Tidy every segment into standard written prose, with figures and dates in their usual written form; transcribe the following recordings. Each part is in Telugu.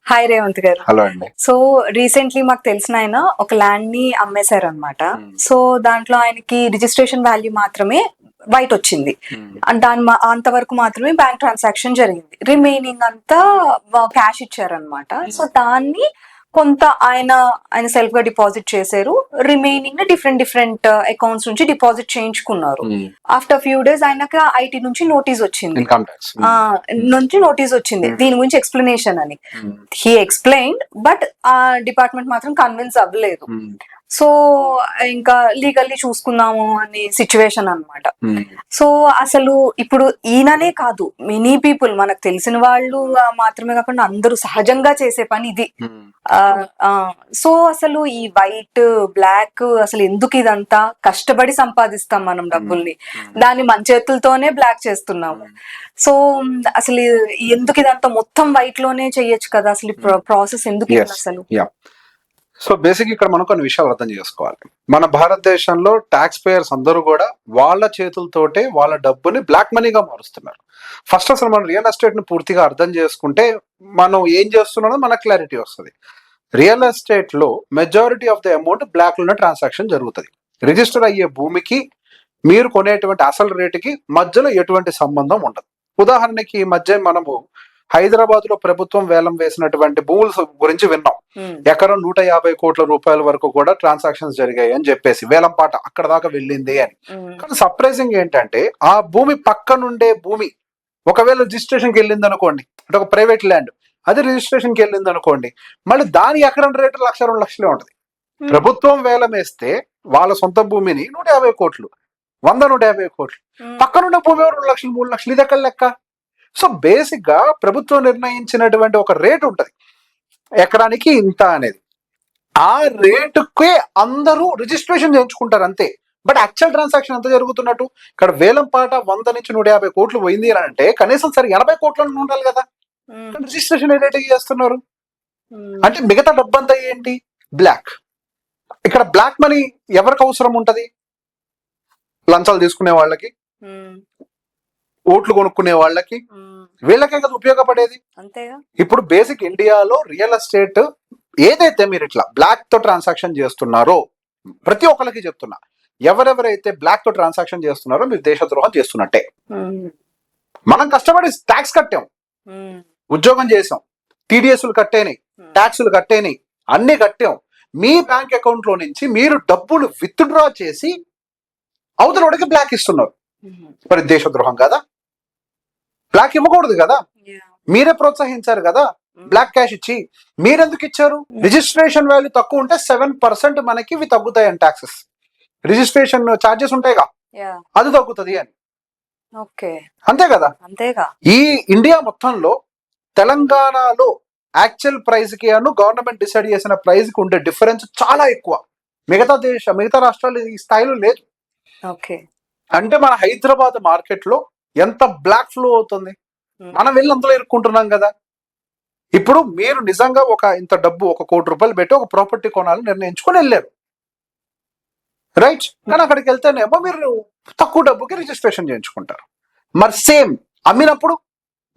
హాయ్ రేవంత్ గారు. హలో అండి. సో రీసెంట్లీ మాకు తెలిసిన ఆయన ఒక ల్యాండ్ ని అమ్మేశారు అనమాట. సో దాంట్లో ఆయనకి రిజిస్ట్రేషన్ వాల్యూ మాత్రమే వైట్ వచ్చింది. అంతవరకు మాత్రమే బ్యాంక్ ట్రాన్సాక్షన్ జరిగింది. రిమైనింగ్ అంతా క్యాష్ ఇచ్చారనమాట. సో దాన్ని కొంత ఆయన సెల్ఫ్ గా డిపాజిట్ చేశారు. రిమైనింగ్ డిఫరెంట్ అకౌంట్స్ నుంచి డిపాజిట్ చేయించుకున్నారు. ఆఫ్టర్ ఫ్యూ డేస్ ఆయనకి ఐటీ నుంచి నోటీస్ వచ్చింది. ఇన్కమ్ ట్యాక్స్ నోటీస్ వచ్చింది దీని గురించి ఎక్స్ప్లెనేషన్ అని. హీ ఎక్స్ప్లెయిన్డ్, బట్ ఆ డిపార్ట్మెంట్ మాత్రం కన్విన్స్ అవ్వలేదు. సో ఇంకా లీగల్లీ చూసుకుందాము అనే సిచ్యువేషన్ అన్నమాట. సో అసలు ఇప్పుడు ఈయననే కాదు, మెనీ పీపుల్, మనకు తెలిసిన వాళ్ళు మాత్రమే కాకుండా అందరూ సహజంగా చేసే పని ఇది. సో అసలు ఈ వైట్ బ్లాక్ అసలు ఎందుకు ఇదంతా? కష్టపడి సంపాదిస్తాం మనం డబ్బుల్ని, దాన్ని మన చేతులతోనే బ్లాక్ చేస్తున్నాము. సో అసలు ఎందుకు ఇదంతా మొత్తం వైట్ లోనే చెయ్యొచ్చు కదా? అసలు ప్రాసెస్ ఎందుకు ఇది అసలు? సో బేసిక్ ఇక్కడ మనం కొన్ని విషయాలు అర్థం చేసుకోవాలి. మన భారతదేశంలో ట్యాక్స్ పేయర్స్ అందరూ కూడా వాళ్ళ చేతులతోటే వాళ్ళ డబ్బుని బ్లాక్ మనీగా మారుస్తున్నారు. ఫస్ట్ అసలు మనం రియల్ ఎస్టేట్ ని పూర్తిగా అర్థం చేసుకుంటే మనం ఏం చేస్తున్నామో మనకు క్లారిటీ వస్తుంది. రియల్ ఎస్టేట్ లో majority of the amount black లోనే ట్రాన్సాక్షన్ జరుగుతుంది. రిజిస్టర్ అయ్యే భూమికి మీరు కొనేటువంటి అసలు రేటుకి మధ్యలో ఎటువంటి సంబంధం ఉండదు. ఉదాహరణకి ఈ మధ్య మనము హైదరాబాద్ లో ప్రభుత్వం వేలం వేసినటువంటి భూముల గురించి విన్నాం. ఎకరం 150 కోట్ల రూపాయల వరకు కూడా ట్రాన్సాక్షన్స్ జరిగాయి అని చెప్పేసి వేలం పాట అక్కడ దాకా వెళ్ళింది అని. కానీ సర్ప్రైజింగ్ ఏంటంటే ఆ భూమి పక్కనుండే భూమి ఒకవేళ రిజిస్ట్రేషన్కి వెళ్ళింది అనుకోండి, అంటే ఒక ప్రైవేట్ ల్యాండ్, అది రిజిస్ట్రేషన్కి వెళ్ళింది అనుకోండి, మళ్ళీ దాని ఎకరం రేటు 1,00,000-2 లక్షలే ఉంటది. ప్రభుత్వం వేలం వేస్తే వాళ్ళ సొంత భూమిని 150 కోట్లు, 100-150 కోట్లు, పక్కనున్న భూమి 2 లక్షలు 3 లక్షలు, ఇది ఎక్కడ లెక్క? సో బేసిక్ గా ప్రభుత్వం నిర్ణయించినటువంటి ఒక రేటు ఉంటది, ఎకరానికి ఇంత అనేది. ఆ రేటుకే అందరూ రిజిస్ట్రేషన్ చేయించుకుంటారు అంతే. బట్ యాక్చువల్ ట్రాన్సాక్షన్ ఎంత జరుగుతున్నట్టు? ఇక్కడ వేలం పాట 100 నుంచి 150 కోట్లు పోయింది అని అంటే కనీసం సరే 80 కోట్లను ఉండాలి కదా. రిజిస్ట్రేషన్ ఏ రేట్ చేస్తున్నారు అంటే మిగతా డబ్బంతా ఏంటి? బ్లాక్. ఇక్కడ బ్లాక్ మనీ ఎవరికి అవసరం ఉంటది? లంచాలు తీసుకునే వాళ్ళకి, ఓట్లు కొనుక్కునే వాళ్ళకి, వీళ్ళకే కదా ఉపయోగపడేది. ఇప్పుడు బేసిక్ ఇండియాలో రియల్ ఎస్టేట్ ఏదైతే మీరు ఇట్లా బ్లాక్ తో ట్రాన్సాక్షన్ చేస్తున్నారో, ప్రతి ఒక్కరికి చెప్తున్నా, ఎవరెవరైతే బ్లాక్ తో ట్రాన్సాక్షన్ చేస్తున్నారో మీరు దేశద్రోహం చేస్తున్నట్టే. మనం కష్టపడి ట్యాక్స్ కట్టాం, ఉద్యోగం చేసాం, టీడీఎస్లు కట్టేనాయి, ట్యాక్సులు కట్టేనాయి, అన్ని కట్టాం. మీ బ్యాంక్ అకౌంట్ లో నుంచి మీరు డబ్బులు విత్డ్రా చేసి అవతలకి బ్లాక్ ఇస్తున్నారు. మరి దేశద్రోహం కదా? బ్లాక్ ఇవ్వకూడదు కదా, మీరే ప్రోత్సహించారు కదా బ్లాక్ క్యాష్ ఇచ్చి. మీరెందుకు ఇచ్చారు? రిజిస్ట్రేషన్ వాల్యూ తక్కువ ఉంటే 7% మనకి ఇవి తగ్గుతాయని, ట్యాక్సెస్ రిజిస్ట్రేషన్ ఛార్జెస్ ఉంటాయిగా, అది తగ్గుతుంది అని. అంతే కదా? ఈ ఇండియా మొత్తంలో తెలంగాణలో యాక్చువల్ ప్రైస్ కి గవర్నమెంట్ డిసైడ్ చేసిన ప్రైస్ కి ఉండే డిఫరెన్స్ చాలా ఎక్కువ. మిగతా రాష్ట్రాలు ఈ స్థాయిలో లేదు. అంటే మన హైదరాబాద్ మార్కెట్ లో ఎంత బ్లాక్ ఫ్లో అవుతుంది, మనం వెళ్ళి అంతలో ఇరుక్కుంటున్నాం కదా. ఇప్పుడు మీరు నిజంగా ఇంత డబ్బు, 1 కోటి రూపాయలు పెట్టి ఒక ప్రాపర్టీ కొనాలని నిర్ణయించుకొని వెళ్ళారు, రైట్? కానీ అక్కడికి వెళ్తేనేమో మీరు తక్కువ డబ్బుకి రిజిస్ట్రేషన్ చేయించుకుంటారు. మరి సేమ్ అమ్మినప్పుడు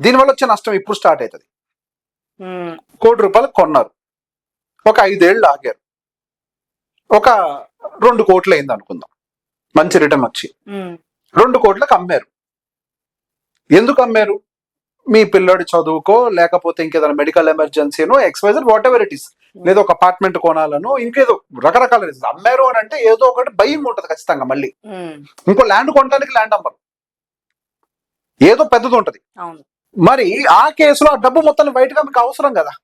దీనివల్ల వచ్చే నష్టం ఇప్పుడు స్టార్ట్ అవుతుంది. 1 కోటి రూపాయలు కొన్నారు, ఒక 5 ఏళ్ళు ఆగారు, ఒక 2 కోట్లు అయింది అనుకుందాం, మంచి రిటర్న్ వచ్చి 2 కోట్లకు అమ్మారు. ఎందుకు అమ్మారు? మీ పిల్లోడి చదువుకో, లేకపోతే ఇంకేదైనా మెడికల్ ఎమర్జెన్సీనో, ఎక్స్వైజర్ వాట్ ఎవర్ ఇట్ ఈస్, లేదా ఒక అపార్ట్మెంట్ కొనాలనో, ఇంకేదో రకరకాల రీజన్స్. అమ్మారు అని అంటే ఏదో ఒకటి భయం ఉంటది ఖచ్చితంగా. మళ్ళీ ఇంకో ల్యాండ్ కొనడానికి ల్యాండ్ అమ్మరు, ఏదో పెద్దది ఉంటది. మరి ఆ కేసులో ఆ డబ్బు మొత్తం బయటగా మీకు అవసరం కదా.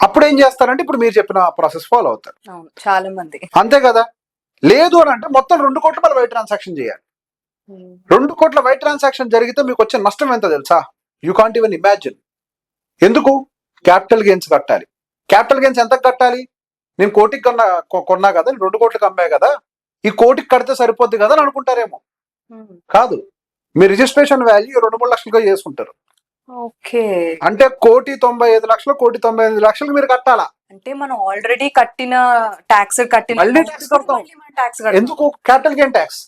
అప్పుడు ఏం చేస్తారంటే ఇప్పుడు మీరు చెప్పిన ప్రాసెస్ ఫాలో అవుతారు చాలా మంది, అంతే కదా. లేదు అని అంటే మొత్తం 2 కోట్ల మళ్ళీ వైట్ ట్రాన్సాక్షన్ చేయాలి. 2 కోట్ల వైట్ ట్రాన్సాక్షన్ జరిగితే మీకు వచ్చే నష్టం ఎంత తెలుసా? You can't even imagine. ఎందుకు? క్యాపిటల్ గెయిన్స్ కట్టాలి. క్యాపిటల్ గెయిన్స్ ఎంత కట్టాలి? నేను 1 కోటికి కొన్నా కదా, 2 కోట్లకు అమ్మే కదా, ఈ 1 కోటికి కడితే సరిపోద్ది కదా అని అనుకుంటారేమో. కాదు, మీ రిజిస్ట్రేషన్ వాల్యూ 2-3 లక్షలుగా చేసుకుంటారు. అంటే 1,95,00,000, 1,98,00,000 మీరు కట్టాలా. అంటే మనం ఆల్రెడీ కట్టిన ట్యాక్స్ మళ్ళీ ట్యాక్స్ కడతాం. ఎందుకు? Capital gain tax.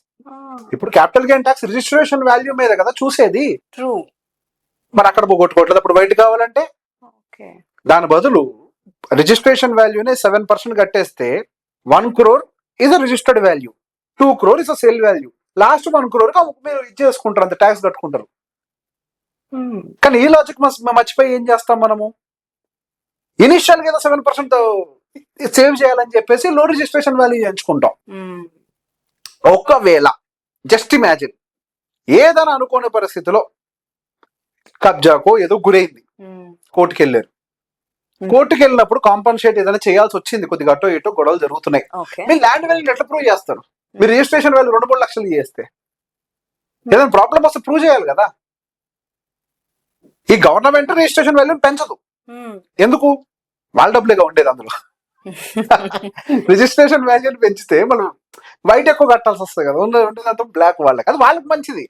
ఇప్పుడు capital gain tax registration value మీద కదా చూసేది. ట్రూ. మరి అక్కడ పోగొట్టుకోవట్లేదు, అప్పుడు బయట కావాలంటే ఓకే. దాని బదులు రిజిస్ట్రేషన్ వాల్యూనే 7% కట్టేస్తే 1 crore is a registered value, 2 crore is a sale value, last 1 crore మీరు ఇచ్చేసుకుంటారు, అంత ట్యాక్స్ కట్టుకుంటారు. కానీ ఈ లాజిక్ మర్చిపోయి ఏం చేస్తాం మనము, ఇనిషియల్ గా 7% సేవ్ చేయాలని చెప్పేసి లో రిజిస్ట్రేషన్ వాల్యూ ఎంచుకుంటాం. ఒకవేళ జస్ట్ ఇమాజిన్ ఏదైనా అనుకోని పరిస్థితిలో కబ్జాకో ఏదో గురైంది, కోర్టుకి వెళ్ళారు, కోర్టుకి వెళ్ళినప్పుడు కాంపన్సేట్ ఏదైనా చేయాల్సి వచ్చింది, కొద్దిగా అటో ఇటో గొడవలు జరుగుతున్నాయి, మీరు ల్యాండ్ వాల్యూ ఎట్లా ప్రూవ్ చేస్తారు? మీరు రిజిస్ట్రేషన్ వాల్యూ 2-3 లక్షలు చేస్తే ఏదైనా ప్రాబ్లం వస్తే ప్రూవ్ చేయాలి కదా. ఈ గవర్నమెంట్ రిజిస్ట్రేషన్ వాల్యూ పెంచదు, ఎందుకు? వాళ్ళ డబ్బులేగా ఉండేది అందులో. రిజిస్ట్రేషన్ వాల్యూ పెంచితే మనం వైట్ ఎక్కువ కట్టాల్సి వస్తుంది కదా, ఉండేదంతా బ్లాక్ వాళ్ళకి, అది వాళ్ళకి మంచిది,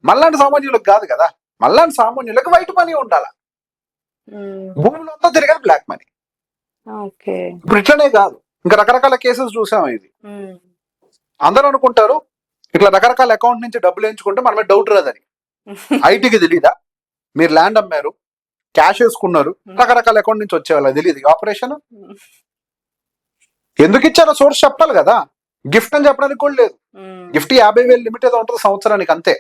మళ్ళాంటి సామాన్యులకు కాదు కదా. మళ్ళాంటి సామాన్యులకు వైట్ మనీ ఉండాలి, భూమిలో అంతా తిరిగేది బ్లాక్ మనీ. ఇప్పుడు ఇట్లనే కాదు, ఇంకా రకరకాల కేసెస్ చూసాం. ఇది అందరూ అనుకుంటారు ఇట్లా రకరకాల అకౌంట్ నుంచి డబ్బులు ఎంచుకుంటే మనమే డౌట్ రాదని. ఐటీకి తెలీదా? మీరు ల్యాండ్ అమ్మారు, క్యాష్ వేసుకున్నారు, రకరకాల అకౌంట్ నుంచి వచ్చేవాళ్ళకి తెలియదు ఆపరేషన్. ఎందుకు ఇచ్చారో సోర్స్ చెప్పాలి కదా. గిఫ్ట్ అని చెప్పడానికి కూడా లేదు, గిఫ్ట్ 50,000 లిమిట్ ఏదో ఉంటుంది సంవత్సరానికి, అంతే.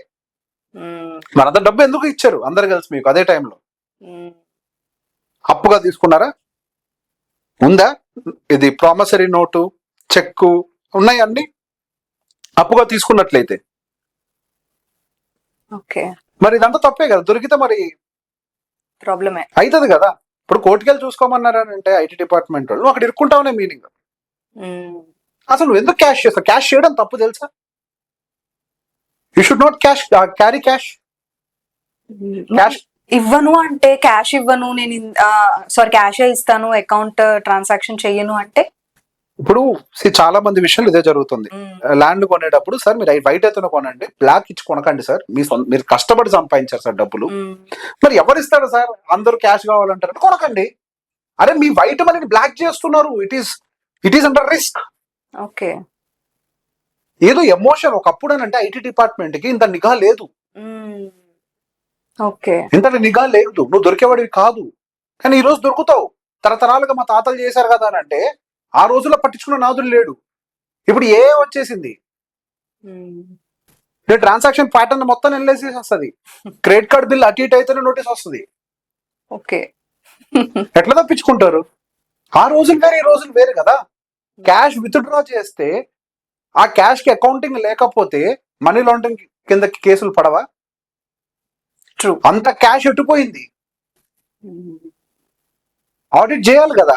మనంత డబ్బు ఎందుకు ఇచ్చారు అందరు కలిసి మీకు అదే టైంలో? అప్పుగా తీసుకున్నారా? ఉందా? ఇది ప్రామిసరీ నోటు, చెక్కు ఉన్నాయి అన్ని అప్పుగా తీసుకున్నట్లయితే మరి ఇదంతా తప్పే కదా. దొరికితే మరి ప్రాబ్లమే అవుతుంది కదా. ఇప్పుడు కోర్టుకెళ్ళి చూసుకోమన్నారంటే ఐటీ డిపార్ట్మెంట్ వాళ్ళు, అక్కడ ఇరుక్కుంటామనే మీనింగ్. అసలు నువ్వు ఎందుకు క్యాష్ చేస్తావు? క్యాష్ చేయడం తప్పు తెలుసా? You should not carry cash. ఇవ్వను అంటే క్యాష్ ఇవ్వను, నేను సారీ క్యాష్ ఇస్తాను, అకౌంట్ ట్రాన్సాక్షన్ చెయ్యను అంటే ఇప్పుడు చాలా మంది విషయాలు ఇదే జరుగుతుంది. ల్యాండ్ కొనేటప్పుడు సార్ మీరు వైట్ అయితేనే కొనండి, బ్లాక్ ఇచ్చి కొనకండి సార్, మీరు కష్టపడి సంపాదించారు సార్ డబ్బులు, మరి ఎవరు ఇస్తారు సార్? అందరూ క్యాష్ కావాలంటారు, కొనకండి. అరే మీ వైట్ మనీని బ్లాక్ చేస్తున్నారు, it is under risk. Okay. ఏదో ఎమోషన్. ఒకప్పుడు అని అంటే ఐటీ డిపార్ట్మెంట్ కి ఇంత నిఘా లేదు, ఇంత నిఘా లేదు, నువ్వు దొరికేవాడివి కాదు. కానీ ఈ రోజు దొరుకుతావు. తరతరాలుగా మా తాతలు చేశారు కదా అని అంటే ఆ రోజుల్లో పట్టించుకున్న నాదులు లేడు. ఇప్పుడు ఏ వచ్చేసింది, ట్రాన్సాక్షన్ ప్యాటర్న్ మొత్తం ఎన్లేసి వస్తుంది, క్రెడిట్ కార్డ్ బిల్ అటు ఇటు అయితేనే నోటీస్ వస్తుంది. ఓకే. ఎట్లా తప్పించుకుంటారు? ఆ రోజులు వేరే, ఈ రోజులు వేరే కదా. క్యాష్ విత్డ్రా చేస్తే ఆ క్యాష్ కి అకౌంటింగ్ లేకపోతే మనీ లాండరింగ్ కింద కేసులు పడవా? అంత క్యాష్ ఎట్టుపోయింది, ఆడిట్ చేయాలి కదా.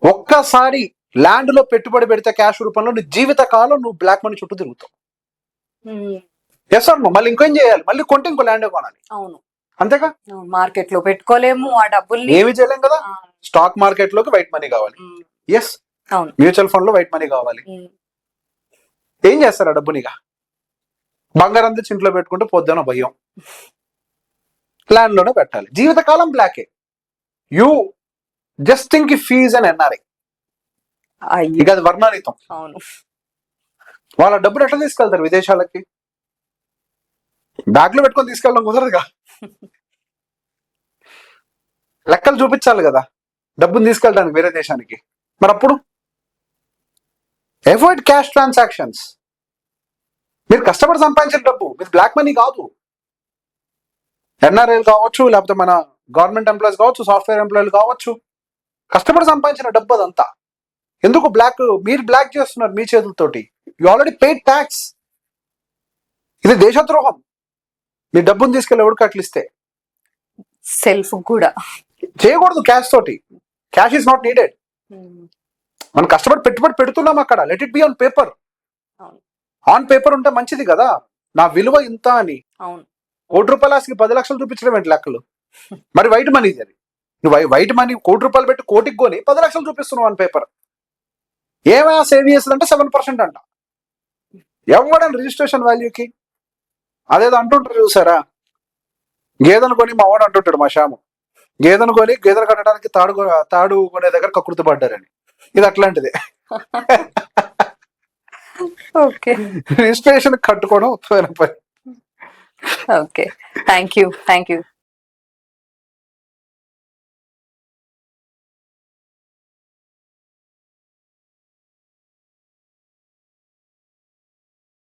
ఒక్కసారి ల్యాండ్ లో పెట్టుబడి పెడితే క్యాష్ రూపంలో నీ జీవిత కాలం నువ్వు బ్లాక్ మనీ చుట్టూ తిరుగుతావు. ఎస్ అమ్మా, మళ్ళీ ఇంకేం చేయాలి? మళ్ళీ కొంటే ఇంకో ల్యాండ్ కొనాలి. అవును, అంతేగా. మార్కెట్ లో పెట్టుకోలేము, ఆ డబ్బుల్ని ఏమి చేయలేం కదా. స్టాక్ మార్కెట్ లోకి వైట్ మనీ కావాలి, ఎస్. మ్యూచువల్ ఫండ్ లో వైట్ మనీ కావాలి. ఏం చేస్తారు ఆ డబ్బునిగా? బంగారం తెచ్చి ఇంట్లో పెట్టుకుంటే పొద్దున భయం, ల్యాండ్ లోనే పెట్టాలి, జీవితకాలం బ్లాకే. You just think if fees and NRI, ఇక అది వర్ణాతీతం. వాళ్ళ డబ్బులు ఎట్లా తీసుకెళ్తారు విదేశాలకి? బ్యాగ్ లో పెట్టుకొని తీసుకెళ్ళడం కుదరదుగా. లెక్కలు చూపించాలి కదా డబ్బుని తీసుకెళ్ళడానికి వేరే దేశానికి. మరి అప్పుడు అవాయిడ్ క్యాష్ ట్రాన్సాక్షన్స్. మీరు కష్టపడి సంపాదించిన డబ్బు, మీరు బ్లాక్ మనీ కాదు. ఎన్ఆర్ఐలు కావచ్చు, లేకపోతే మన గవర్నమెంట్ ఎంప్లాయీస్ కావచ్చు, సాఫ్ట్వేర్ ఎంప్లాయీలు కావచ్చు, కష్టపడి సంపాదించిన డబ్బు అదంతా ఎందుకు మీరు బ్లాక్ చేస్తున్నారు మీ చేతులతోటి? You already paid tax. ఇది దేశద్రోహం. మీ డబ్బును తీసుకెళ్ళి ఎవరికి అట్లా ఇస్తే సెల్ఫ్ కూడా చేయకూడదు. క్యాష్ తోటి, క్యాష్ ఈస్ నాట్ నీడెడ్. మనం కష్టపడి పెట్టుబడి పెడుతున్నాం అక్కడ, let it be on paper. On paper ఉంటే మంచిది కదా, నా విలువ ఇంత అని. ₹1,00,000 ఆస్తికి 10 లక్షలు చూపించడం ఏంటి లెక్కలు? మరి వైట్ మనీ అది. నువ్వు వైట్ మనీ ₹1,00,000 పెట్టి కోటికి కొని 10 లక్షలు చూపిస్తున్నావు ఆన్ పేపర్. ఏమైనా సేవ్ చేస్తుందంటే 7% అంట. ఎవడని రిజిస్ట్రేషన్ వాల్యూకి అదేదో అంటుంటారు చూసారా, గేదెను కొని మా వాడు అంటుంటాడు, మా శ్యాము, గేదెను కొని గేదెను కట్టడానికి తాడు కొనే దగ్గర కకృతి పడ్డారని. ఇది అట్లాంటిదే. రిజిస్ట్రేషన్ కట్టుకోవడం. Okay, thank you.